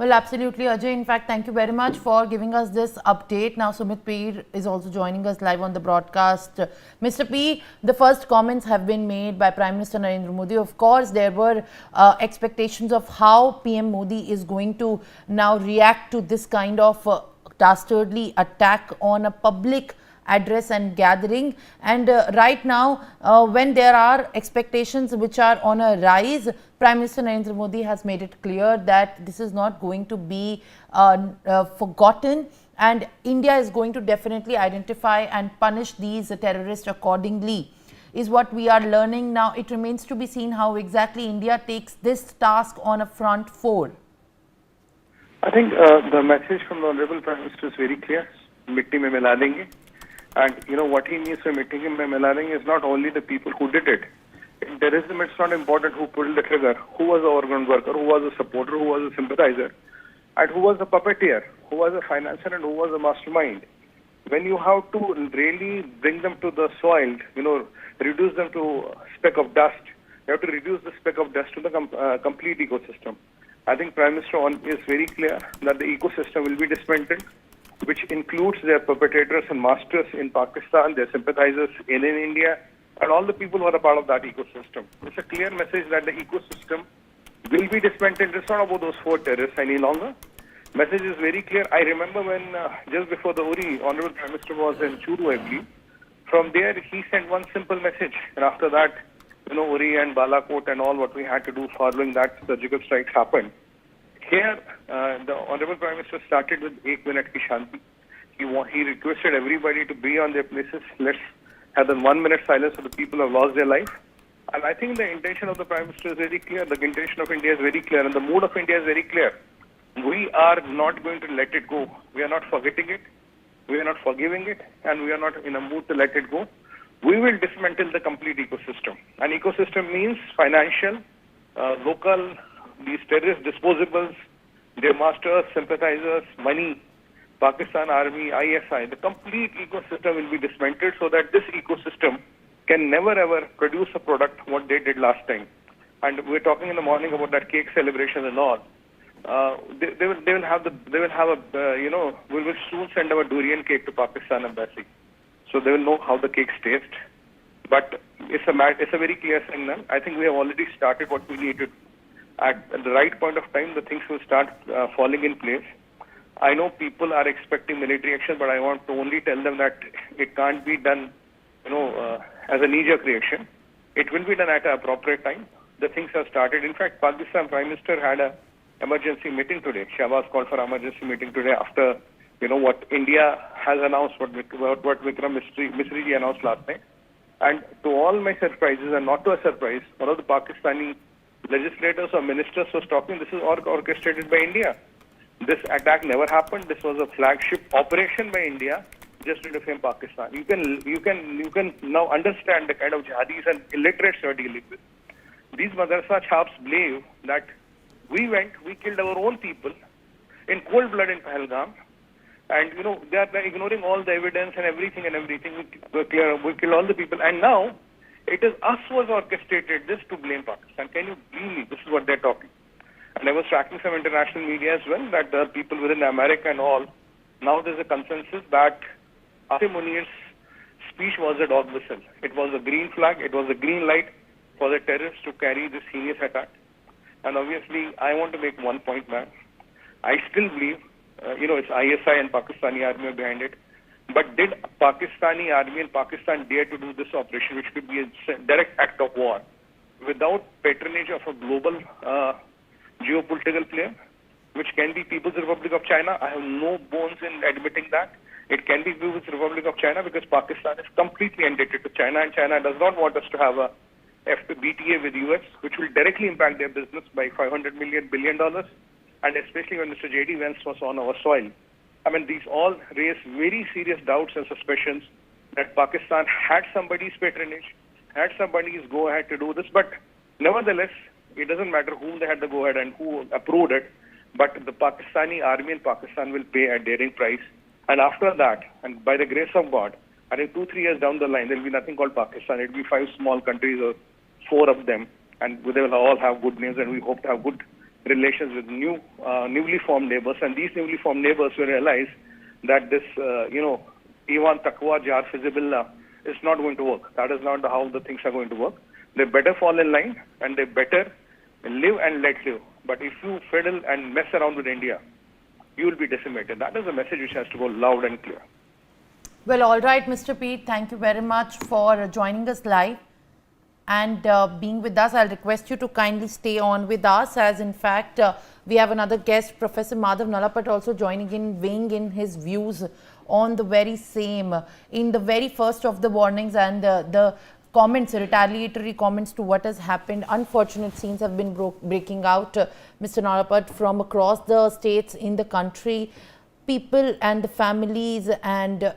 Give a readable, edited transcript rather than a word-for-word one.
Well, absolutely, Ajay. In fact, thank you very much for giving us this update. Now, Sumit Peer is also joining us live on the broadcast. Mr. P, the first comments have been made by Prime Minister Narendra Modi. Of course, there were expectations of how PM Modi is going to now react to this kind of dastardly attack on a public address and gathering. And right now, when there are expectations which are on a rise, Prime Minister Narendra Modi has made it clear that this is not going to be forgotten, and India is going to definitely identify and punish these terrorists accordingly, is what we are learning. Now it remains to be seen how exactly India takes this task on a front four. I think the message from the Honorable Prime Minister is very clear. Mitti mein mila denge. And what he means by mitti mein mila denge is not only the people who did it. In terrorism, it's not important who pulled the trigger, who was the organ worker, who was a supporter, who was a sympathizer, and who was the puppeteer, who was a financier, and who was the mastermind. When you have to really bring them to the soil, reduce them to a speck of dust, you have to reduce the speck of dust to the complete ecosystem. I think Prime Minister is very clear that the ecosystem will be dismantled, which includes their perpetrators and masters in Pakistan, their sympathizers in India, and all the people who are a part of that ecosystem. It's a clear message that the ecosystem will be dismantled. It's not about those 4 terrorists any longer. Message is very clear. I remember when just before the Uri, Honorable Prime Minister was in Churu, I believe. From there, he sent one simple message, and after that, Uri and Balakot and all what we had to do following that surgical strikes happened. Here, the Honorable Prime Minister started with 1 minute ki shanti. He requested everybody to be on their places. Let's have the 1 minute silence for the people who have lost their life. And I think the intention of the Prime Minister is very clear. The intention of India is very clear. And the mood of India is very clear. We are not going to let it go. We are not forgetting it. We are not forgiving it. And we are not in a mood to let it go. We will dismantle the complete ecosystem. And ecosystem means financial, local, these terrorist disposables, their masters, sympathizers, money, Pakistan Army, ISI, the complete ecosystem will be dismantled so that this ecosystem can never ever produce a product what they did last time. And we're talking in the morning about that cake celebration and all. They will have we will soon send our durian cake to Pakistan embassy, so they will know how the cakes taste. But it's a very clear signal. I think we have already started what we needed. At the right point of time, the things will start falling in place. I know people are expecting military action, but I want to only tell them that it can't be done, as a knee-jerk reaction. It will be done at an appropriate time. The things have started. In fact, Pakistan Prime Minister had an emergency meeting today. Shahbaz called for an emergency meeting today after, what India has announced, what Vikram Misri announced last night. And to all my surprises, and not to a surprise, one of the Pakistani legislators or ministers was talking, this is orchestrated by India. This attack never happened. This was a flagship operation by India just to defame Pakistan. You can now understand the kind of jihadis and illiterates you are dealing with. These madrasa chaps believe that we killed our own people in cold blood in Pahalgam, and they are ignoring all the evidence and everything. We killed all the people, and now it is us who has orchestrated this to blame Pakistan. Can you believe me? This is what they're talking. And I was tracking some international media as well, that the people within America and all, now there's a consensus that Asim Munir's speech was a dog whistle. It was a green flag, it was a green light for the terrorists to carry this heinous attack. And obviously, I want to make one point, man. I still believe, it's ISI and Pakistani army behind it. But did Pakistani army and Pakistan dare to do this operation, which could be a direct act of war, without patronage of a global geopolitical player, which can be People's Republic of China? I have no bones in admitting that. It can be People's Republic of China because Pakistan is completely indebted to China, and China does not want us to have a BTA with US, which will directly impact their business by $500 billion, and especially when Mr. J.D. Vance was on our soil. I mean, these all raise very serious doubts and suspicions that Pakistan had somebody's patronage, had somebody's go-ahead to do this, but nevertheless, it doesn't matter whom they had the go-ahead and who approved it, but the Pakistani army in Pakistan will pay a daring price. And after that, and by the grace of God, I think 2-3 years down the line, there will be nothing called Pakistan. It will be 5 small countries or 4 of them, and they will all have good names, and we hope to have good relations with newly formed neighbors, and these newly formed neighbors will realize that this, Ivan Takwa Jar Fizibillah is not going to work. That is not how the things are going to work. They better fall in line and they better live and let live. But if you fiddle and mess around with India, you will be decimated. That is a message which has to go loud and clear. Well, all right, Mr. Peer, thank you very much for joining us live and being with us. I'll request you to kindly stay on with us, as in fact we have another guest, Professor Madhav Nalapat, also joining in, weighing in his views on the very same, in the very first of the warnings and the comments, retaliatory comments to what has happened. Unfortunate scenes have been breaking out, Mr. Nalapat, from across the states in the country. People and the families and